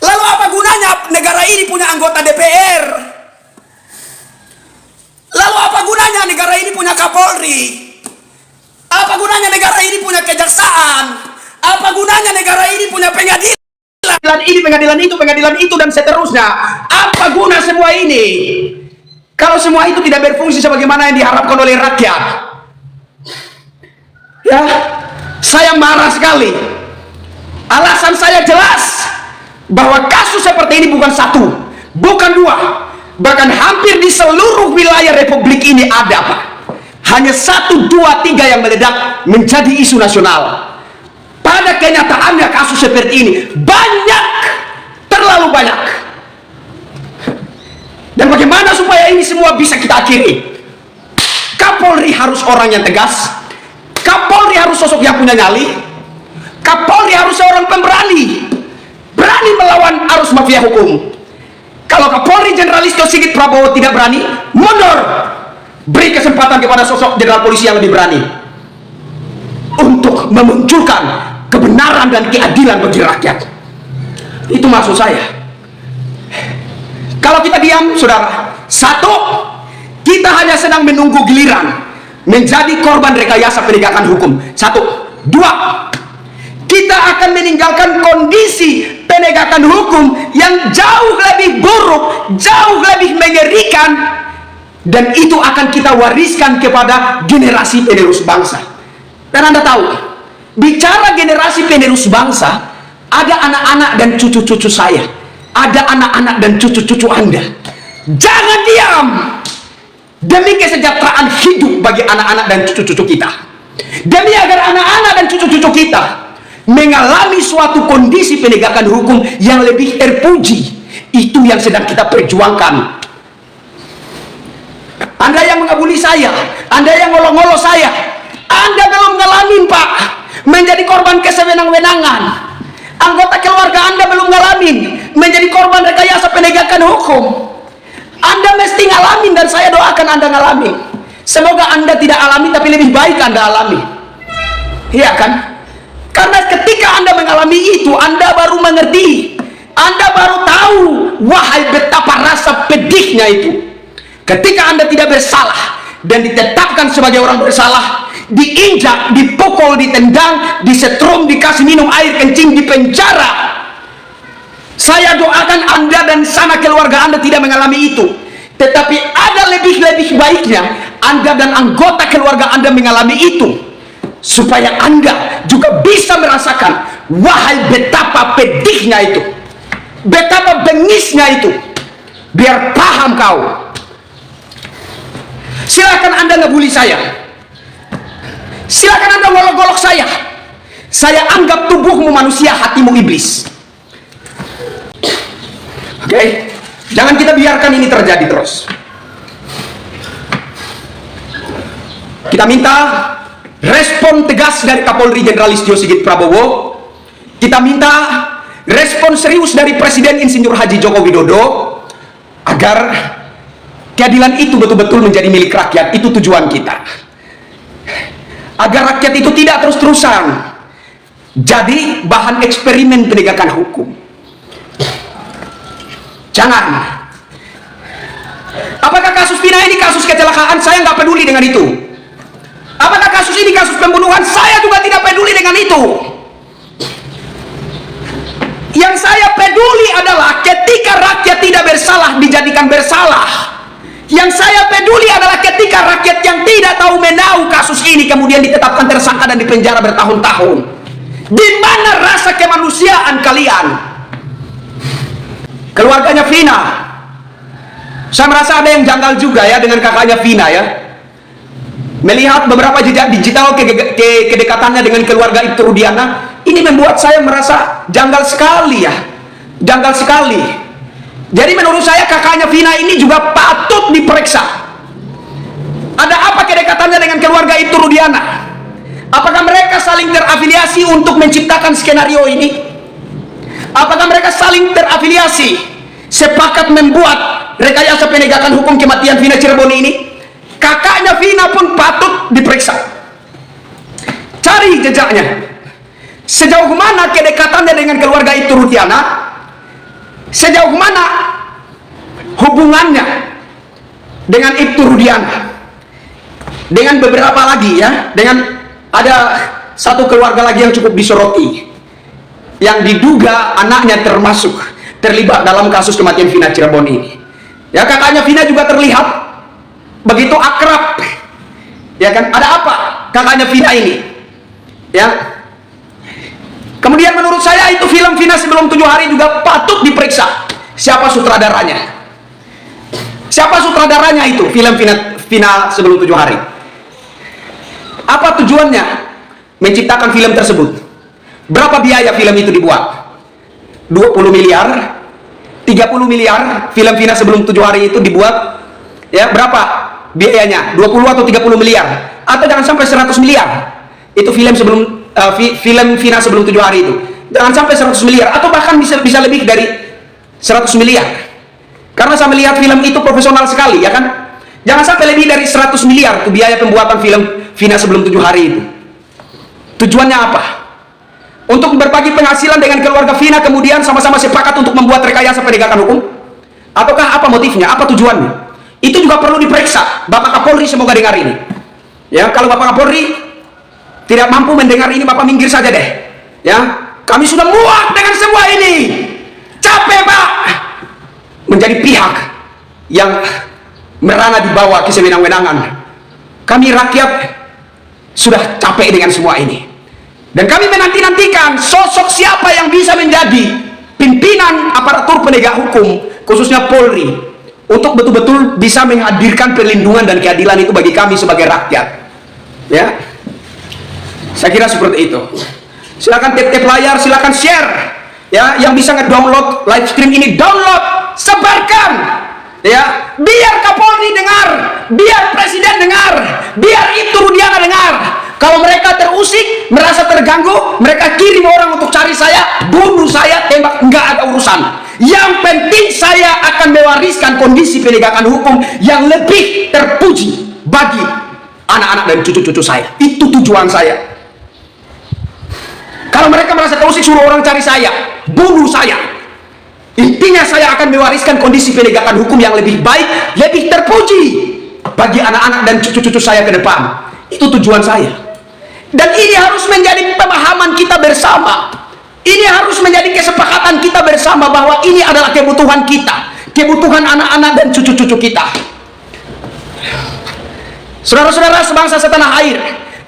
Lalu apa gunanya negara ini punya anggota DPR? Lalu apa gunanya negara ini punya Kapolri? Apa gunanya negara ini punya kejaksaan? Apa gunanya negara ini punya pengadilan? Pengadilan itu, dan seterusnya. Apa guna semua ini kalau semua itu tidak berfungsi sebagaimana yang diharapkan oleh rakyat? Ya, saya marah sekali. Alasan saya jelas, bahwa kasus seperti ini bukan satu, bukan dua, bahkan hampir di seluruh wilayah Republik ini ada, Pak. Hanya 1, 2, 3 yang meledak menjadi isu nasional. Pada kenyataannya kasus seperti ini banyak, terlalu banyak. Dan bagaimana supaya ini semua bisa kita akhiri? Kapolri harus orang yang tegas. Kapolri harus sosok yang punya nyali. Kapolri harus seorang pemberani, berani melawan arus mafia hukum. Kalau Kapolri Jenderal Listio Sigit Prabowo tidak berani, mundur. Beri kesempatan kepada sosok jenderal polisi yang lebih berani untuk memunculkan kebenaran dan keadilan bagi rakyat. Itu maksud saya. Kalau kita diam, saudara, satu, kita hanya sedang menunggu giliran menjadi korban rekayasa penegakan hukum. 1, 2, kita akan meninggalkan kondisi penegakan hukum yang jauh lebih buruk, jauh lebih mengerikan, dan itu akan kita wariskan kepada generasi penerus bangsa. Dan Anda tahu, bicara generasi penerus bangsa, ada anak-anak dan cucu-cucu saya, ada anak-anak dan cucu-cucu Anda. Jangan diam demi kesejahteraan hidup bagi anak-anak dan cucu-cucu kita, demi agar anak-anak dan cucu-cucu kita mengalami suatu kondisi penegakan hukum yang lebih terpuji. Itu yang sedang kita perjuangkan. Anda yang mengabuli saya, Anda yang ngolong-ngolong saya, Anda belum ngalamin, Pak, menjadi korban kesewenang-wenangan. Anggota keluarga Anda belum ngalamin menjadi korban rekayasa penegakan hukum. Anda mesti ngalamin, dan saya doakan Anda ngalamin. Semoga Anda tidak alami, tapi lebih baik Anda alami. Iya kan? Karena ketika Anda mengalami itu, Anda baru mengerti, Anda baru tahu, wahai betapa rasa pedihnya itu. Ketika Anda tidak bersalah dan ditetapkan sebagai orang bersalah, diinjak, dipukul, ditendang, disetrum, dikasih minum air kencing, dipenjara. Saya doakan Anda dan sana keluarga Anda tidak mengalami itu. Tetapi ada lebih-lebih baiknya Anda dan anggota keluarga Anda mengalami itu, supaya Anda juga bisa merasakan, wahai betapa pedihnya itu, betapa bengisnya itu. Biar paham kau. Silakan Anda ngebully saya, silakan Anda golok-golok saya. Saya anggap tubuhmu manusia, hatimu iblis. Oke? Jangan kita biarkan ini terjadi terus. Kita minta respon tegas dari Kapolri Jenderal Listio Sigit Prabowo. Kita minta respon serius dari Presiden Insinyur Haji Joko Widodo, agar keadilan itu betul-betul menjadi milik rakyat. Itu tujuan kita, agar rakyat itu tidak terus-terusan jadi bahan eksperimen penegakan hukum. Jangan. Apakah kasus Vina ini kasus kecelakaan? Saya nggak peduli dengan itu. Apakah kasus ini kasus pembunuhan? Saya juga tidak peduli dengan itu. Yang saya peduli adalah ketika rakyat tidak bersalah dijadikan bersalah. Yang saya peduli adalah ketika rakyat yang tidak tahu menahu kasus ini kemudian ditetapkan tersangka dan dipenjara bertahun-tahun. Di mana rasa kemanusiaan kalian? Keluarganya Vina, saya merasa ada yang janggal juga ya dengan kakaknya Vina ya. Melihat beberapa jejak digital kedekatannya dengan keluarga Ibtu Rudiana, ini membuat saya merasa janggal sekali ya. Janggal sekali. Jadi menurut saya kakaknya Vina ini juga patut diperiksa. Ada apa kedekatannya dengan keluarga Ibtu Rudiana? Apakah mereka saling terafiliasi untuk menciptakan skenario ini? Apakah mereka saling terafiliasi sepakat membuat rekayasa penegakan hukum kematian Vina Cirebon ini? Kakaknya Vina pun patut diperiksa. Cari jejaknya. Sejauh mana kedekatannya dengan keluarga Ibtu Rudiana? Sejauh mana hubungannya dengan Ibtu Rudiana? Dengan beberapa lagi ya, dengan ada satu keluarga lagi yang cukup disoroti, yang diduga anaknya termasuk terlibat dalam kasus kematian Vina Cirebon ini. Ya, kakaknya Vina juga terlihat begitu akrab. Ya kan, ada apa kakaknya Vina ini? Ya. Kemudian menurut saya itu film Vina Sebelum 7 Hari juga patut diperiksa. Siapa sutradaranya? Siapa sutradaranya itu film Vina Sebelum 7 Hari? Apa tujuannya menciptakan film tersebut? Berapa biaya film itu dibuat? 20 miliar, 30 miliar film Vina Sebelum 7 Hari itu dibuat. Ya, berapa biayanya? 20 atau 30 miliar? Atau jangan sampai 100 miliar? Itu film film Vina Sebelum 7 Hari itu. Jangan sampai 100 miliar atau bahkan bisa lebih dari 100 miliar. Karena saya melihat film itu profesional sekali, ya kan? Jangan sampai lebih dari 100 miliar itu biaya pembuatan film Vina Sebelum 7 Hari itu. Tujuannya apa? Untuk berbagi penghasilan dengan keluarga Vina, kemudian sama-sama sepakat untuk membuat rekayasa penegakan hukum? Ataukah apa motifnya? Apa tujuannya? Itu juga perlu diperiksa. Bapak Kapolri semoga dengar ini. Ya, kalau Bapak Kapolri tidak mampu mendengar ini, Bapak minggir saja deh. Ya, kami sudah muak dengan semua ini. Capek, Pak, menjadi pihak yang merana di bawah kesewenang-wenangan. Kami rakyat sudah capek dengan semua ini. Dan kami menanti-nantikan sosok siapa yang bisa menjadi pimpinan aparatur penegak hukum, khususnya Polri, untuk betul-betul bisa menghadirkan perlindungan dan keadilan itu bagi kami sebagai rakyat. Ya, saya kira seperti itu. Silakan tap-tap layar, silakan share. Ya, yang bisa nge-download live stream ini, download, sebarkan. Ya, biar Kapolri dengar, biar Presiden dengar, biar Ibtu Rudiana dengar. Kalau mereka terusik, merasa terganggu, mereka kirim orang untuk cari saya, bunuh saya, tembak, nggak ada urusan. Yang penting saya akan mewariskan kondisi penegakan hukum yang lebih terpuji bagi anak-anak dan cucu-cucu saya. Itu tujuan saya. Kalau mereka merasa terusik, suruh orang cari saya, bunuh saya. Intinya saya akan mewariskan kondisi penegakan hukum yang lebih baik, lebih terpuji bagi anak-anak dan cucu-cucu saya ke depan. Itu tujuan saya. Dan ini harus menjadi pemahaman kita bersama. Ini harus menjadi kesepakatan kita bersama bahwa ini adalah kebutuhan kita, kebutuhan anak-anak dan cucu-cucu kita. Saudara-saudara sebangsa setanah air,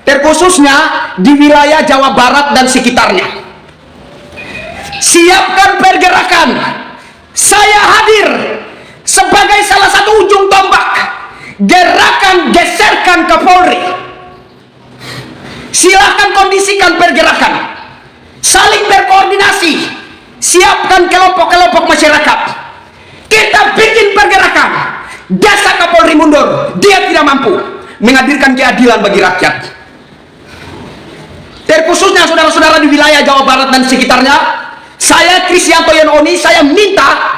terkhususnya di wilayah Jawa Barat dan sekitarnya, siapkan pergerakan. Saya hadir sebagai salah satu ujung tombak gerakan geserkan Kapolri. Silahkan kondisikan pergerakan, saling berkoordinasi, siapkan kelompok-kelompok masyarakat. Kita bikin pergerakan. Desa Kapolri mundur, dia tidak mampu menghadirkan keadilan bagi rakyat. Terkhususnya saudara-saudara di wilayah Jawa Barat dan sekitarnya, saya Kristianto Yononi, saya minta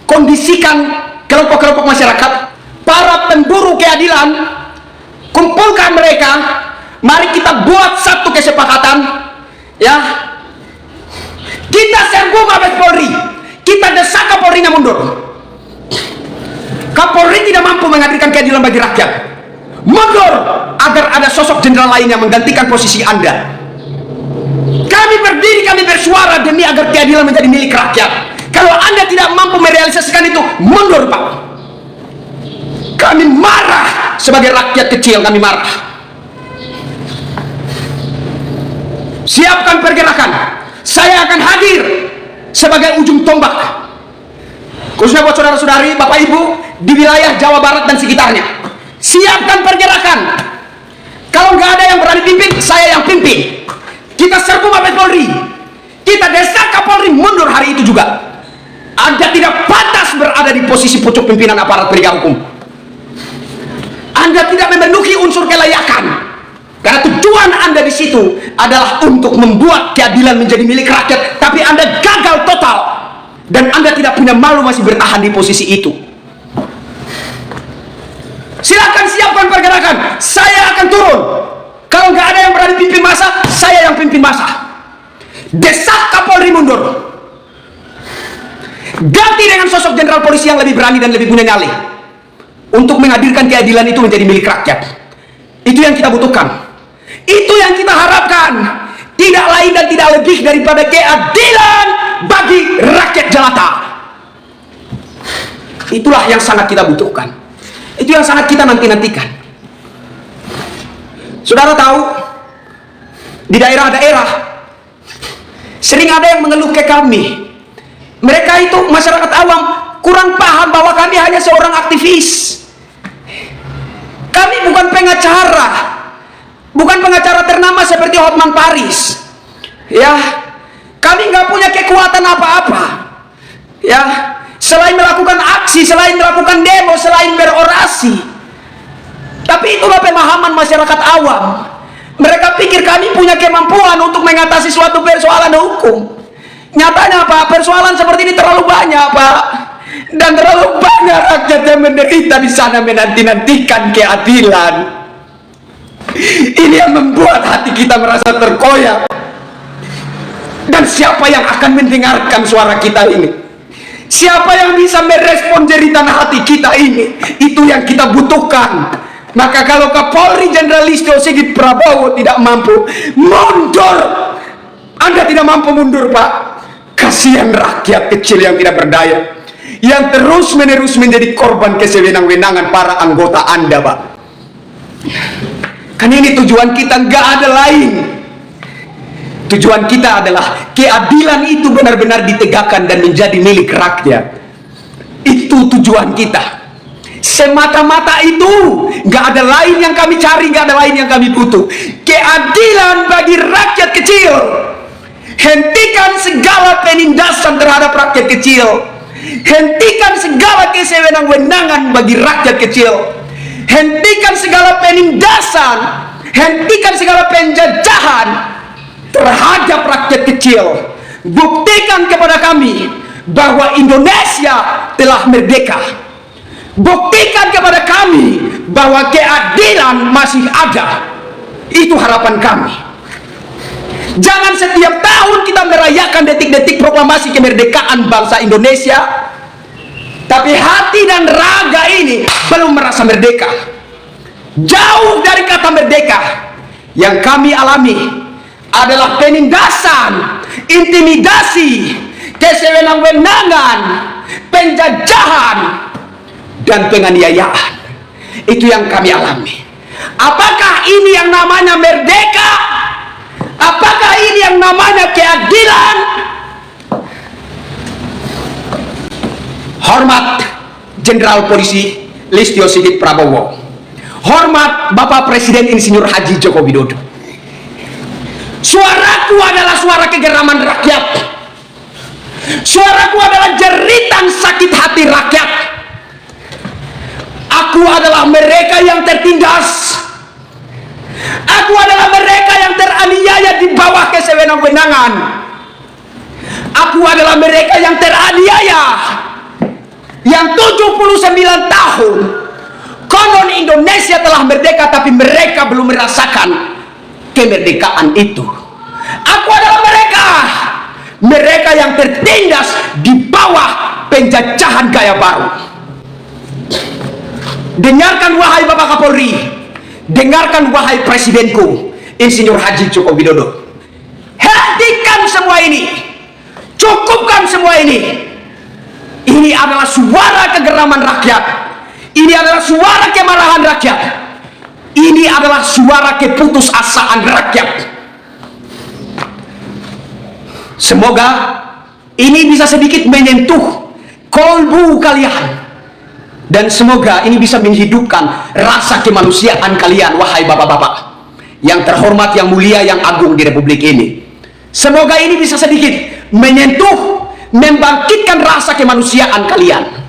kondisikan kelompok-kelompok masyarakat, para pemburu keadilan, kumpulkan mereka, mari kita buat satu kesepakatan, ya. Kita serbu Mabes Polri, kita desak Kapolrinya mundur. Kapolri tidak mampu menghadirkan keadilan bagi rakyat, mundur agar ada sosok jenderal lain yang menggantikan posisi Anda. Kami berdiri, kami bersuara demi agar keadilan menjadi milik rakyat. Kalau Anda tidak mampu merealisasikan itu, mundur, Pak. Kami marah sebagai rakyat kecil, kami marah. Siapkan pergerakan. Saya akan hadir sebagai ujung tombak, khususnya buat saudara-saudari, Bapak Ibu di wilayah Jawa Barat dan sekitarnya. Siapkan pergerakan. Kalau nggak ada yang berani pimpin, saya yang pimpin. Kita serbu Mabes Polri, kita desak Kapolri mundur hari itu juga. Anda tidak pantas untuk pimpinan aparat penegak hukum. Anda tidak memenuhi unsur kelayakan, karena tujuan Anda di situ adalah untuk membuat keadilan menjadi milik rakyat, tapi Anda gagal total dan Anda tidak punya malu masih bertahan di posisi itu. Silakan siapkan pergerakan, saya akan turun. Kalau nggak ada yang berani pimpin massa, saya yang pimpin massa. Desak Kapolri mundur, ganti dengan sosok jenderal polisi yang lebih berani dan lebih punya nyali untuk menghadirkan keadilan itu menjadi milik rakyat. Itu yang kita butuhkan, itu yang kita harapkan. Tidak lain dan tidak lebih daripada keadilan bagi rakyat jelata. Itulah yang sangat kita butuhkan, itu yang sangat kita nanti-nantikan. Saudara tahu, di daerah-daerah sering ada yang mengeluh ke kami. Mereka itu masyarakat awam kurang paham bahwa kami hanya seorang aktivis. Kami bukan pengacara, bukan pengacara ternama seperti Hotman Paris. Ya, kami nggak punya kekuatan apa-apa. Ya, selain melakukan aksi, selain melakukan demo, selain berorasi. Tapi itulah pemahaman masyarakat awam. Mereka pikir kami punya kemampuan untuk mengatasi suatu persoalan hukum. Nyatanya Pak, persoalan seperti ini terlalu banyak Pak, dan terlalu banyak rakyat yang menderita di sana menanti-nantikan keadilan. Ini yang membuat hati kita merasa terkoyak. Dan siapa yang akan mendengarkan suara kita ini? Siapa yang bisa merespon jeritan hati kita ini? Itu yang kita butuhkan. Maka kalau Kapolri Jenderal Listio Sigit Prabowo tidak mampu mundur, Anda tidak mampu mundur Pak. Kasihan rakyat kecil yang tidak berdaya, yang terus-menerus menjadi korban kesewenang-wenangan para anggota Anda Pak. Kan ini tujuan kita, nggak ada lain. Tujuan kita adalah keadilan itu benar-benar ditegakkan dan menjadi milik rakyat. Itu tujuan kita. Semata-mata itu, nggak ada lain yang kami cari, nggak ada lain yang kami butuh. Keadilan bagi rakyat kecil. Hentikan segala penindasan terhadap rakyat kecil. Hentikan segala kesewenang-wenangan bagi rakyat kecil. Hentikan segala penindasan, hentikan segala penjajahan terhadap rakyat kecil. Buktikan kepada kami bahwa Indonesia telah merdeka. Buktikan kepada kami bahwa keadilan masih ada. Itu harapan kami. Jangan setiap tahun kita merayakan detik-detik proklamasi kemerdekaan bangsa Indonesia, tapi hati dan raga ini belum merasa merdeka. Jauh dari kata merdeka. Yang kami alami adalah penindasan, intimidasi, kesewenang-wenangan, penjajahan, dan penganiayaan. Itu yang kami alami. Apakah ini yang namanya merdeka? Apakah ini yang namanya keadilan? Hormat Jenderal Polisi Listio Sigit Prabowo, hormat Bapak Presiden Insinyur Haji Joko Widodo. Suaraku adalah suara kegeraman rakyat. Suaraku adalah jeritan sakit hati rakyat. Aku adalah mereka yang tertindas. Aku adalah mereka yang teraniaya di bawah kesewenang-wenangan. Aku adalah mereka yang teraniaya, yang 79 tahun konon Indonesia telah merdeka, tapi mereka belum merasakan kemerdekaan itu. Aku adalah mereka yang tertindas di bawah penjajahan gaya baru. Dengarkan wahai Bapak Kapolri, dengarkan wahai Presidenku Insinyur Haji Joko Widodo. Hentikan semua ini, cukupkan semua ini. Ini adalah suara kegeraman rakyat. Ini adalah suara kemarahan rakyat. Ini adalah suara keputusasaan rakyat. Semoga ini bisa sedikit menyentuh kolbu kalian. Dan semoga ini bisa menghidupkan rasa kemanusiaan kalian, wahai bapak-bapak yang terhormat, yang mulia, yang agung di Republik ini. Semoga ini bisa sedikit menyentuh, membangkitkan rasa kemanusiaan kalian.